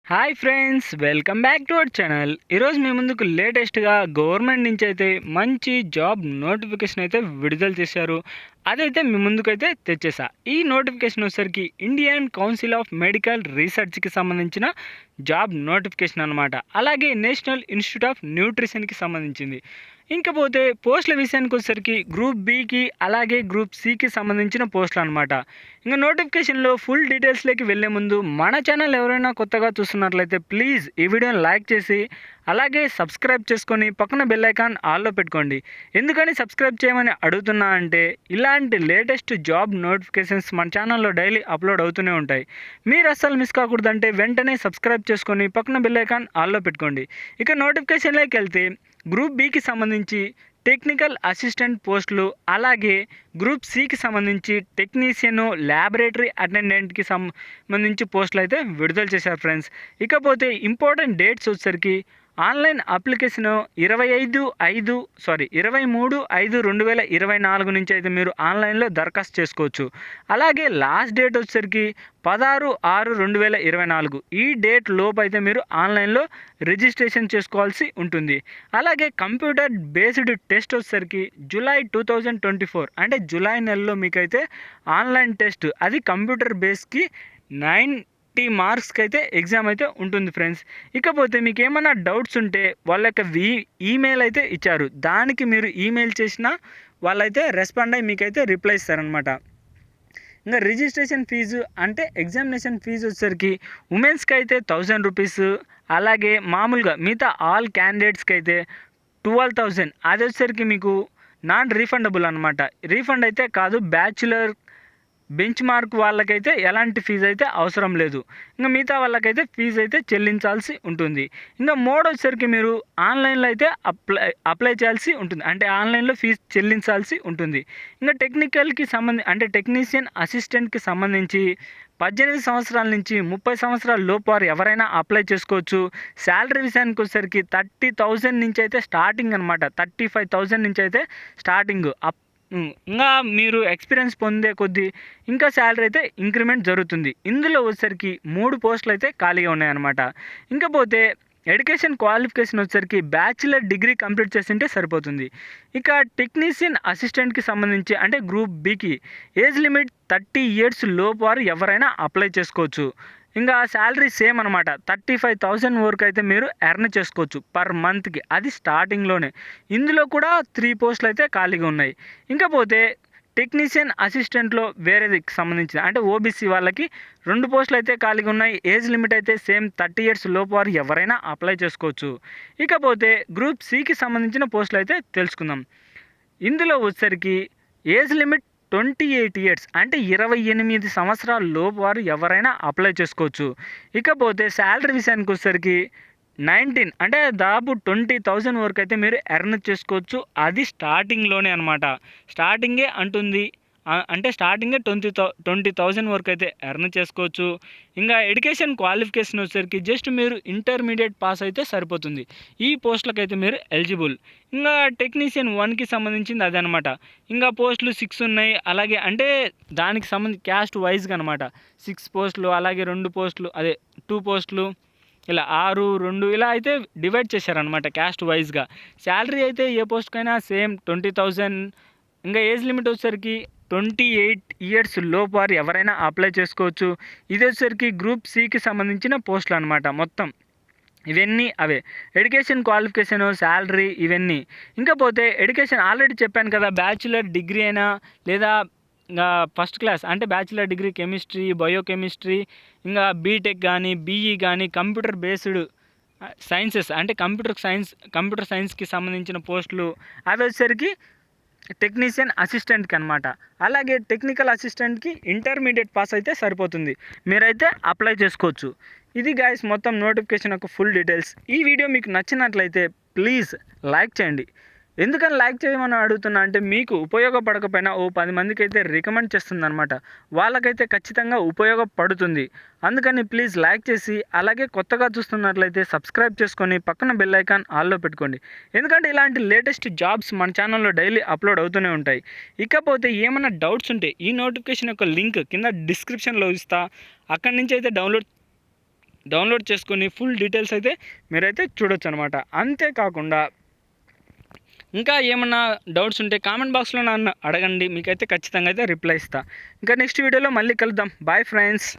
Hi friends, welcome back to our channel. ఈరోజు మీ ముందుకు లేటెస్ట్గా గవర్నమెంట్ నుంచి అయితే మంచి జాబ్ నోటిఫికేషన్ అయితే విడుదల చేశారు. అదైతే మీ ముందుకైతే తెచ్చేసా. ఈ నోటిఫికేషన్ వచ్చేసరికి ఇండియన్ కౌన్సిల్ ఆఫ్ మెడికల్ రీసెర్చ్కి సంబంధించిన జాబ్ నోటిఫికేషన్ అనమాట. అలాగే నేషనల్ ఇన్స్టిట్యూట్ ఆఫ్ న్యూట్రిషన్కి సంబంధించింది. ఇంకపోతే పోస్టుల విషయానికి వచ్చేసరికి గ్రూప్ బికి అలాగే గ్రూప్ సికి సంబంధించిన పోస్టులు అనమాట. ఇంకా నోటిఫికేషన్లో ఫుల్ డీటెయిల్స్లోకి వెళ్ళే ముందు మన ఛానల్ ఎవరైనా కొత్తగా చూస్తున్నట్లయితే ప్లీజ్ ఈ వీడియోని లైక్ చేసి అలాగే సబ్స్క్రైబ్ చేసుకొని పక్కన బెల్ ఐకాన్ ఆల్లో పెట్టుకోండి. ఎందుకని సబ్స్క్రైబ్ చేయమని అడుగుతున్నా అంటే ఇలాంటి లేటెస్ట్ జాబ్ నోటిఫికేషన్స్ మన ఛానల్లో డైలీ అప్లోడ్ అవుతూనే ఉంటాయి. మీరు అస్సలు మిస్ కాకూడదంటే వెంటనే సబ్స్క్రైబ్ చేసుకొని పక్కన బెల్ ఐకాన్ ఆల్లో పెట్టుకోండి. ఇక నోటిఫికేషన్లోకి వెళ్తే గ్రూప్ బికి సంబంధించి టెక్నికల్ అసిస్టెంట్ పోస్టులు, అలాగే గ్రూప్ సికి సంబంధించి టెక్నీషియన్ ల్యాబొరేటరీ అటెండెంట్కి సంబంధించి పోస్టులు అయితే విడుదల చేశారు ఫ్రెండ్స్. ఇకపోతే ఇంపార్టెంట్ డేట్స్ వచ్చేసరికి ఆన్లైన్ అప్లికేషన్ 23/5/2024 నుంచి అయితే మీరు ఆన్లైన్లో దరఖాస్తు చేసుకోవచ్చు. అలాగే లాస్ట్ డేట్ వచ్చేసరికి 16/6/2024 ఈ డేట్ లోపు అయితే మీరు ఆన్లైన్లో రిజిస్ట్రేషన్ చేసుకోవాల్సి ఉంటుంది. అలాగే కంప్యూటర్ బేస్డ్ టెస్ట్ వచ్చేసరికి జూలై 2024 అంటే జూలై నెలలో మీకైతే ఆన్లైన్ టెస్ట్, అది కంప్యూటర్ బేస్కి 90 మార్క్స్కి అయితే ఎగ్జామ్ అయితే ఉంటుంది ఫ్రెండ్స్. ఇకపోతే మీకు ఏమైనా డౌట్స్ ఉంటే వాళ్ళ యొక్క ఈమెయిల్ అయితే ఇచ్చారు, దానికి మీరు ఈమెయిల్ చేసినా వాళ్ళైతే రెస్పాండ్ అయ్యి మీకైతే రిప్లై ఇస్తారనమాట. ఇంకా రిజిస్ట్రేషన్ ఫీజు అంటే ఎగ్జామినేషన్ ఫీజు వచ్చేసరికి ఉమెన్స్కి అయితే 1000 రూపీస్, అలాగే మామూలుగా మిగతా ఆల్ క్యాండిడేట్స్కి అయితే 12,000. అది వచ్చేసరికి మీకు నాన్ రీఫండబుల్ అనమాట. రీఫండ్ అయితే కాదు, బ్యాచులర్ బెంచ్ మార్క్ వాళ్ళకైతే ఎలాంటి ఫీజు అయితే అవసరం లేదు. ఇంకా మిగతా వాళ్ళకైతే ఫీజు అయితే చెల్లించాల్సి ఉంటుంది. ఇంకా మోడ్ వచ్చేసరికి మీరు ఆన్లైన్లో అయితే అప్లై చేయాల్సి ఉంటుంది, అంటే ఆన్లైన్లో ఫీజు చెల్లించాల్సి ఉంటుంది. ఇంకా అంటే టెక్నీషియన్ అసిస్టెంట్కి సంబంధించి 18 సంవత్సరాల నుంచి 30 సంవత్సరాల లోపు వారు ఎవరైనా అప్లై చేసుకోవచ్చు. శాలరీ విషయానికి వచ్చేసరికి 30,000 నుంచి అయితే స్టార్టింగ్ అనమాట. 35,000 నుంచి అయితే స్టార్టింగ్. ఇంకా మీరు ఎక్స్పీరియన్స్ పొందే కొద్దీ ఇంకా శాలరీ అయితే ఇంక్రిమెంట్ జరుగుతుంది. ఇందులో వచ్చేసరికి 3 పోస్టులు అయితే ఖాళీగా ఉన్నాయన్నమాట. ఇంకా పోతే ఎడ్యుకేషన్ క్వాలిఫికేషన్ వచ్చేసరికి బ్యాచిలర్ డిగ్రీ కంప్లీట్ చేస్తుంటే సరిపోతుంది. ఇక టెక్నీషియన్ అసిస్టెంట్కి సంబంధించి అంటే గ్రూప్ బికి ఏజ్ లిమిట్ 30 ఇయర్స్ లోపు వారు ఎవరైనా అప్లై చేసుకోవచ్చు. ఇంకా శాలరీ సేమ్ అనమాట. 35,000 వరకు అయితే మీరు ఎర్న్ చేసుకోవచ్చు పర్ మంత్కి, అది స్టార్టింగ్లోనే. ఇందులో కూడా 3 పోస్టులు అయితే ఖాళీగా ఉన్నాయి. ఇంకా పోతే టెక్నీషియన్ అసిస్టెంట్లో వేరేది సంబంధించిన అంటే ఓబీసీ వాళ్ళకి 2 పోస్టులు అయితే ఖాళీగా ఉన్నాయి. ఏజ్ లిమిట్ అయితే సేమ్ 30 ఇయర్స్ లోపు వారు ఎవరైనా అప్లై చేసుకోవచ్చు. ఇకపోతే గ్రూప్ సికి సంబంధించిన పోస్టులు అయితే తెలుసుకుందాం. ఇందులో వచ్చేసరికి ఏజ్ లిమిట్ 28 ఇయర్స్ అంటే 28 సంవత్సరాల లోపు వారు ఎవరైనా అప్లై చేసుకోవచ్చు. ఇకపోతే శాలరీ విషయానికి వచ్చేసరికి 19 అంటే దాదాపు 20,000 వరకు అయితే మీరు ఎర్న్ చేసుకోవచ్చు. అది స్టార్టింగ్లోనే అనమాట. స్టార్టింగే అంటుంది, అంటే స్టార్టింగే 20,000 వరకు అయితే ఎర్న్ చేసుకోవచ్చు. ఇంకా ఎడ్యుకేషన్ క్వాలిఫికేషన్ వచ్చేసరికి జస్ట్ మీరు ఇంటర్మీడియట్ పాస్ అయితే సరిపోతుంది. ఈ పోస్టులకు అయితే మీరు ఎలిజిబుల్. ఇంకా టెక్నీషియన్ 1కి సంబంధించింది అదనమాట. ఇంకా పోస్టులు 6 ఉన్నాయి. అలాగే అంటే దానికి సంబంధించి క్యాస్ట్ వైజ్గా అనమాట. 6 పోస్టులు, అలాగే 2 పోస్టులు, అదే 2 పోస్టులు, ఇలా 6, 2 ఇలా అయితే డివైడ్ చేశారనమాట క్యాస్ట్ వైజ్గా. శాలరీ అయితే ఏ పోస్ట్కైనా సేమ్ 20,000. ఇంకా ఏజ్ లిమిట్ వచ్చేసరికి 28 ఇయర్స్ లోపు వారు ఎవరైనా అప్లై చేసుకోవచ్చు. ఇది వచ్చేసరికి గ్రూప్ సికి సంబంధించిన పోస్టులు అనమాట. మొత్తం ఇవన్నీ అవే. ఎడ్యుకేషన్ క్వాలిఫికేషన్, శాలరీ ఇవన్నీ. ఇంకా పోతే ఎడ్యుకేషన్ ఆల్రెడీ చెప్పాను కదా, బ్యాచులర్ డిగ్రీ అయినా లేదా ఇంకా ఫస్ట్ క్లాస్ అంటే బ్యాచులర్ డిగ్రీ కెమిస్ట్రీ, బయోకెమిస్ట్రీ, ఇంకా బీటెక్ కానీ బీఈ కానీ కంప్యూటర్ బేస్డ్ సైన్సెస్ అంటే కంప్యూటర్ సైన్స్కి సంబంధించిన పోస్టులు అవి వచ్చేసరికి టెక్నీషియన్ అసిస్టెంట్కి అనమాట. అలాగే టెక్నికల్ అసిస్టెంట్కి ఇంటర్మీడియట్ పాస్ అయితే సరిపోతుంది, మీరైతే అప్లై చేసుకోవచ్చు. ఇది గైస్ మొత్తం నోటిఫికేషన్ యొక్క ఫుల్ డీటెయిల్స్. ఈ వీడియో మీకు నచ్చినట్లయితే ప్లీజ్ లైక్ చేయండి. ఎందుకని లైక్ చేయమని అడుగుతున్నా అంటే మీకు ఉపయోగపడకపోయినా 10 మందికి అయితే రికమెండ్ చేస్తుంది అనమాట. వాళ్ళకైతే ఖచ్చితంగా ఉపయోగపడుతుంది. అందుకని ప్లీజ్ లైక్ చేసి అలాగే కొత్తగా చూస్తున్నట్లయితే సబ్స్క్రైబ్ చేసుకొని పక్కన బెల్ ఐకాన్ ఆల్లో పెట్టుకోండి. ఎందుకంటే ఇలాంటి లేటెస్ట్ జాబ్స్ మన ఛానల్లో డైలీ అప్లోడ్ అవుతూనే ఉంటాయి. ఇకపోతే ఏమైనా డౌట్స్ ఉంటే ఈ నోటిఫికేషన్ యొక్క లింక్ కింద డిస్క్రిప్షన్లో ఇస్తా, అక్కడి నుంచి అయితే డౌన్లోడ్ చేసుకొని ఫుల్ డీటెయిల్స్ అయితే మీరైతే చూడొచ్చు అనమాట. అంతేకాకుండా ఇంకా ఏమన్నా డౌట్స్ ఉంటే కామెంట్ బాక్స్లో నన్ను అడగండి, మీకైతే ఖచ్చితంగా అయితే రిప్లై ఇస్తా. ఇంకా నెక్స్ట్ వీడియోలో మళ్ళీ కలుద్దాం. Bye friends.